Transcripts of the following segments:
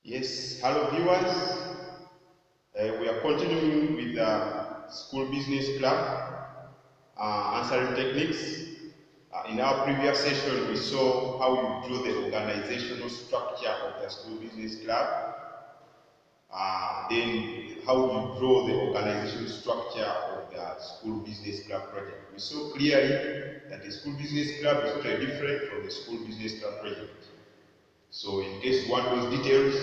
Yes, hello viewers. We are continuing with the School Business Club answering techniques. In our previous session, we saw how you draw the organizational structure of the School Business Club. Then how you draw the organizational structure of the School Business Club project. We saw clearly that the School Business Club is totally different from the School Business Club project. So in case you want those details,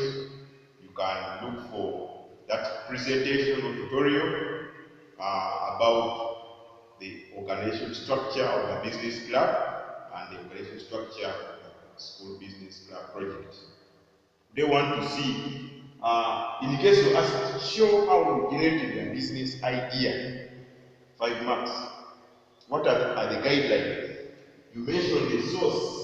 you can look for that presentation or tutorial about the organizational structure of the business club and the organizational structure of the School Business Club project. They want to see, in case you ask, show how you generated a business idea, 5 marks. What are the guidelines? You mention the source.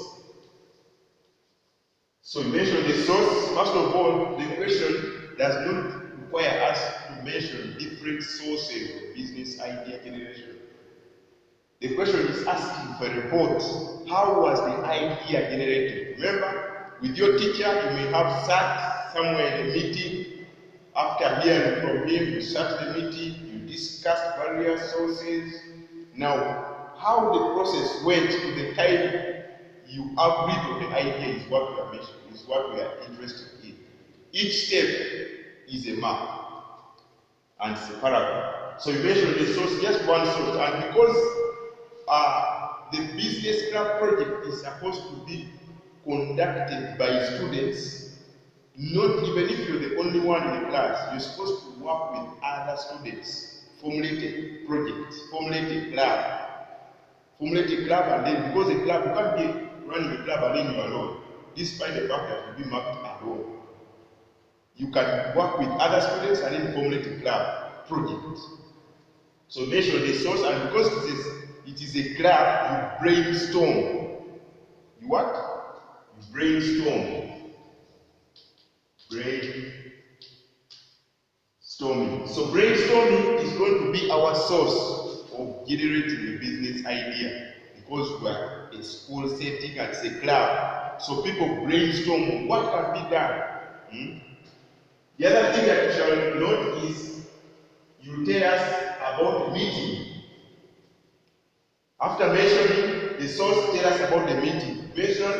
So you mention the source. First of all, the question does not require us to mention different sources of business idea generation. The question is asking for a report. How was the idea generated? Remember, with your teacher, you may have sat somewhere in a meeting. After hearing from him, you sat the meeting, you discussed various sources. Now, how the process went to the time you agreed on the idea is what we are mentioning, is what we are interested in. Each step is a mark and it's a paragraph. So you mention the source, just one source, and because the business club project is supposed to be conducted by students, not even if you're the only one in the class, you're supposed to work with other students, formulate a project, formulate a club, and then because the club, you can't be running the club and then you alone, despite the fact that you'll be marked alone. You can work with other students and then formulate a club project. So mention the source, and because it is a club, you brainstorm. You what? You brainstorm. Brainstorming. So brainstorming is going to be our source of generating a business idea, because we are a school setting and it's a club. So people brainstorm on what can be done. The other thing that you shall note is you tell us about the meeting. After mentioning the source, tell us about the meeting. Mention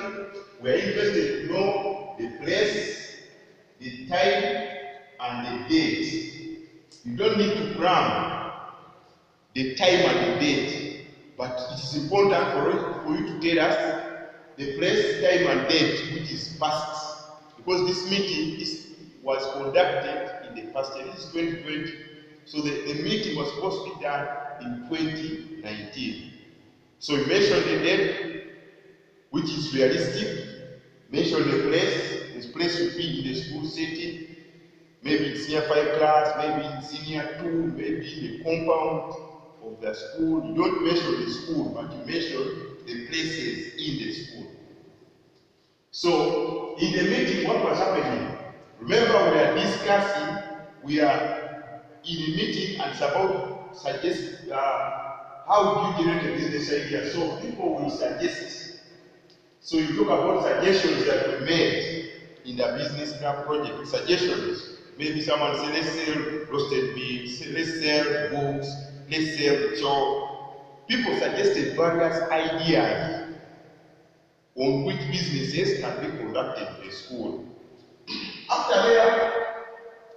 we are interested to know the place, the time, and the date. You don't need to cram the time and the date, but it is important for you to tell us the place, time, and date which is past, because this meeting was conducted in the past year. This is 2020, so the meeting was supposed to be done in 2019. So you mention the date, which is realistic. Mention the place. This place should be in the school setting. Maybe it's senior 5 class, maybe in senior 2, maybe in the compound of the school. You don't mention the school, but you mention the places in the school. So in the meeting, what was happening? Remember, we are discussing, we are in a meeting and it's about suggest how do you generate a business idea. So people will suggest. So you talk about suggestions that were made in the business club project. Suggestions. Maybe someone say, let's sell roasted beef, let's sell books, let's sell chalk. People suggested various ideas on which businesses can be conducted in the school. After that,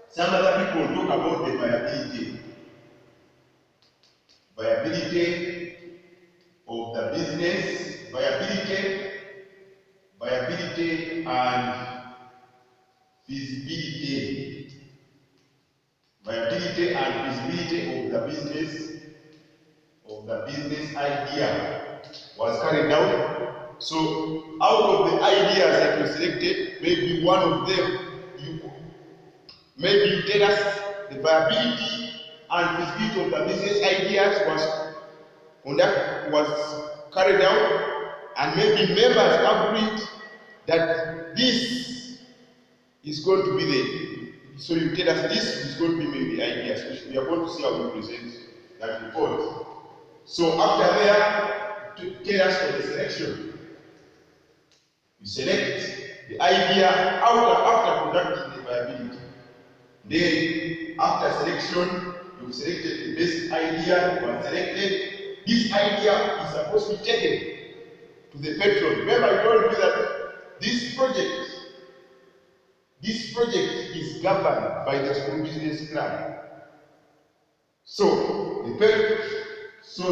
some other people talk about the viability of the business, viability and feasibility. Viability and feasibility of the business idea was carried out. So out of the ideas that were selected, maybe one of them, maybe you tell us the viability and feasibility of the business ideas was carried out, and maybe members agreed that this is going to be so you tell us this is going to be maybe the ideas, which we are going to see how we present that report. So after there, to tell us for the selection. You select the idea after conducting the viability. Then, after selection, you've selected the best idea, you have selected. This idea is supposed to be taken to the patron. Remember, I told you that this project is governed by the school business plan. So,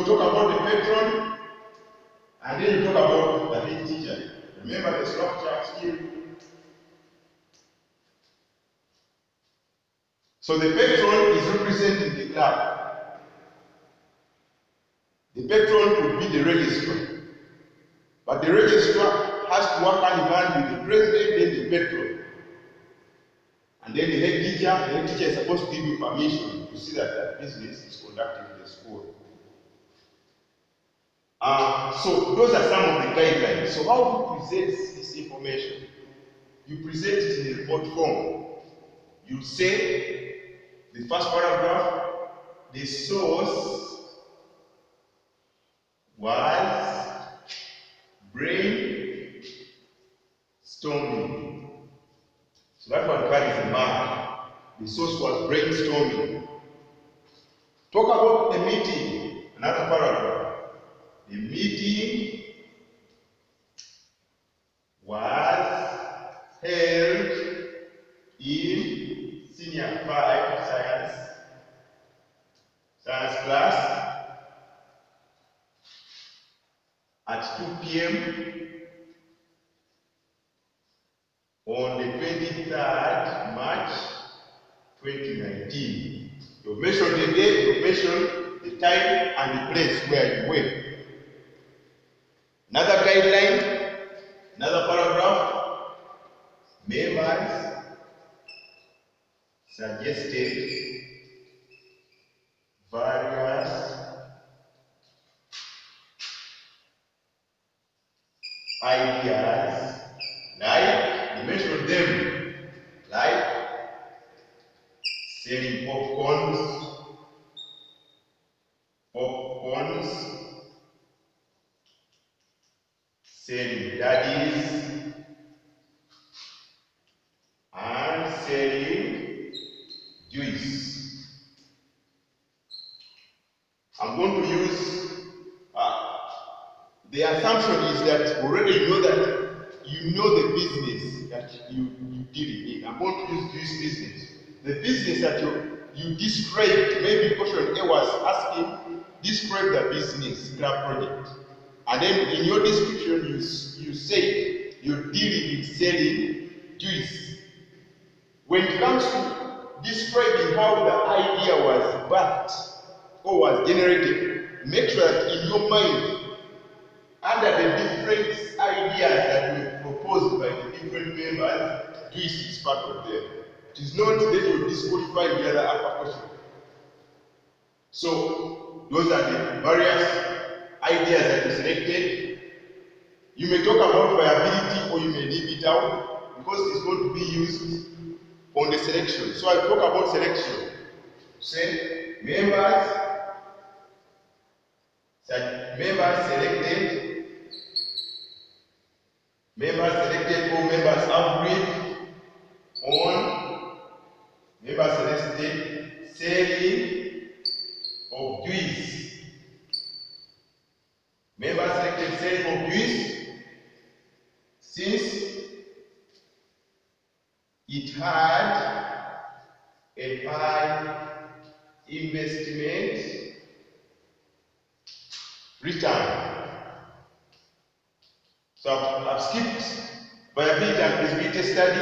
talk about the patron, and then you talk about the head teacher. Remember the structure still. So the patron is representing the club. The patron would be the registrar. But the registrar has to work hand in hand with the president and the patron. And then the head teacher is supposed to give you permission to see that that business is conducted in the school. So those are some of the guidelines. So how do you present this information? You present it in a report form. You say the first paragraph, the source was brainstorming. So that one carries a mark. The source was brainstorming. Talk about the meeting. Another paragraph. The meeting was held in Senior 5 science class at 2 p.m. on the 23rd March 2019. You've mentioned the date, you've mentioned the time and the place where you were. Another guideline, another paragraph, members suggested various ideas, like, you mentioned them, like selling popcorns, selling daddies, and selling juice. I'm going to use, the assumption is that already you know the business that you deal in. I'm going to use juice business. The business that you described, maybe question A was asking, describe the business club project. And then in your description, you say you're dealing with selling juice. When it comes to describing how the idea was birthed or was generated, make sure that in your mind, under the different ideas that were proposed by the different members, juice is part of them. It is not that you disqualify the other upper question. So, those are the various ideas that you selected. You may talk about viability or you may leave it out because it's going to be used on the selection. So I talk about selection. Say members selected or members agreed on members selected selling of juice. Members selected selling of juice since it had a high investment return. So I've skipped viability and feasibility study,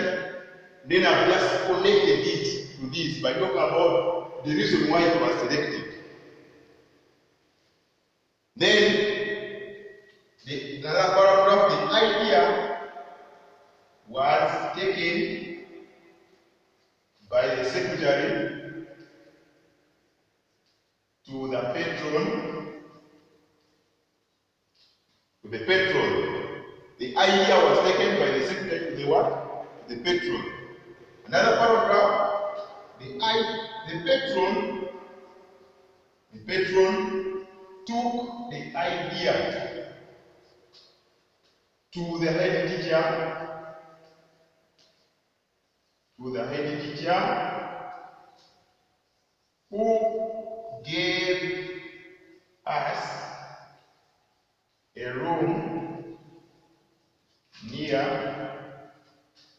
then I've just connected it to this by talking about the reason why it was selected. Then another paragraph, the idea was taken by the secretary to the patron. The idea was taken by the secretary to the what? The patron. Another paragraph, the patron took the idea to the head teacher to the head teacher who gave us a room near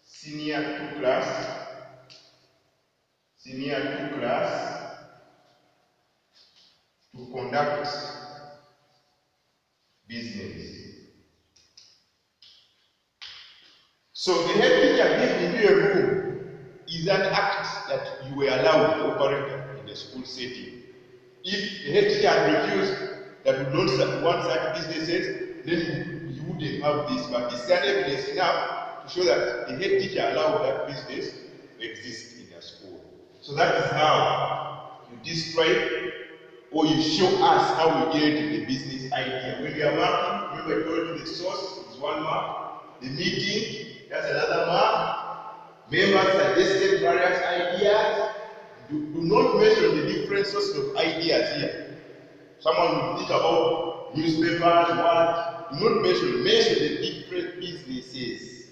senior 2 class to conduct business. So the head teacher giving you a room is an act that you were allowed to operate in the school setting. If the head teacher had refused that would not want such businesses, then you wouldn't have this. But this is an evidence enough to show that the head teacher allowed that business to exist in their school. So that is how you describe or you show us how we get the business idea. When we are marking, remember I told you the source is one mark, the meeting, that's another mark. Members suggested various ideas. Do not mention the different sources of ideas here. Someone will think about newspapers, what? Do not mention the different businesses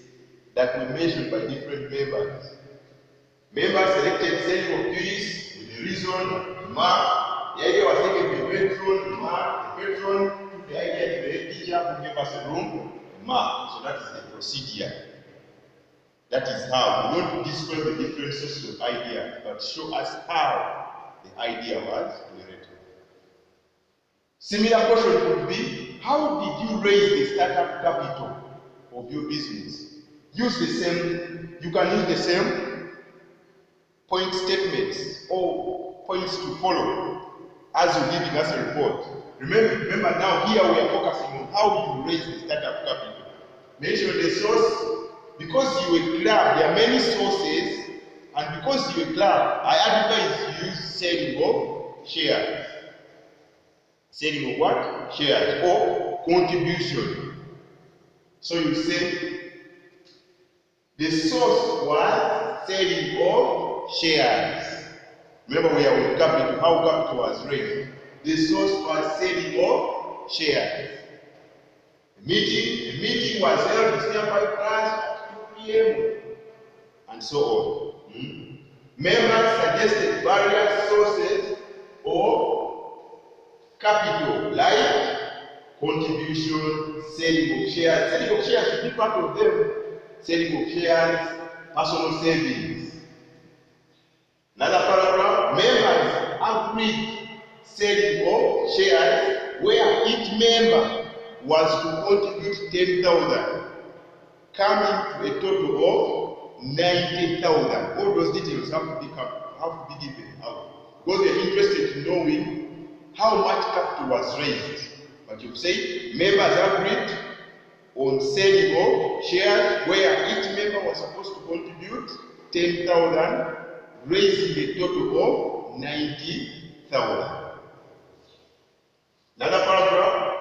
that were mentioned by different members. Members selected selling of goods with a reason, mark. The idea was taken to the patron, mark. The patron took the idea to the head teacher who gave us a room, mark. So that is the procedure. That is how. We don't describe the different sources of idea, but show us how the idea was generated. Similar question could be, how did you raise the startup capital of your business? Use the same, you can use the same point statements or points to follow as you're giving us a report. Remember now here we are focusing on how you raise the startup capital. Mention the source. Because you were glad, there are many sources, and because you were glad, I advise you use selling of shares. Selling of what? Shares or contribution. So you say the source was selling of shares. Remember we are on capital, how capital was raised. The source was selling of shares. The meeting was held in senior 5 class at 2 p.m. and so on. Members suggested various sources of capital like contribution, selling of shares. Selling of shares should be part of them. Selling of shares, personal savings. Another paragraph, members agreed selling of shares where each member was to contribute 10,000, coming to a total of 90,000. All those details have to be given out because we are interested in knowing how much capital was raised. But you say members agreed on selling of shares where each member was supposed to contribute 10,000, raising a total of 90,000. Another paragraph.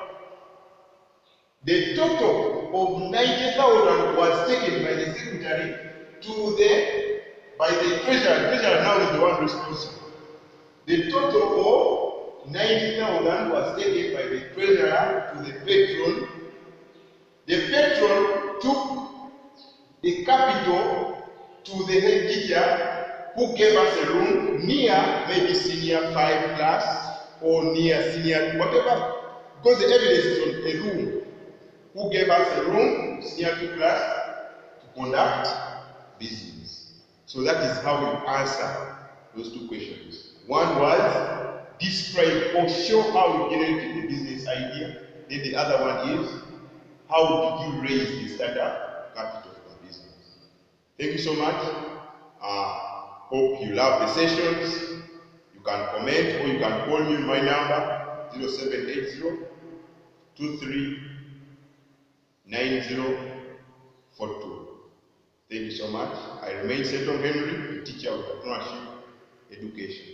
The total of 90,000 was taken by the secretary by the treasurer. The treasurer now is the one responsible. The total of 90,000 was taken by the treasurer to the patron. The patron took the capital to the head teacher who gave us a room near maybe senior 5 class or near senior whatever, because the evidence is on a room. Who gave us a room, senior 2 class, to conduct business. So that is how we answer those 2 questions. One was describe or show how you generated the business idea. Then the other one is how did you raise the startup capital for the business. Thank you so much. Hope you love the sessions. You can comment or you can call me on my number 0780 23 9042. Thank you so much. I remain Seton Henry, a teacher of entrepreneurship education.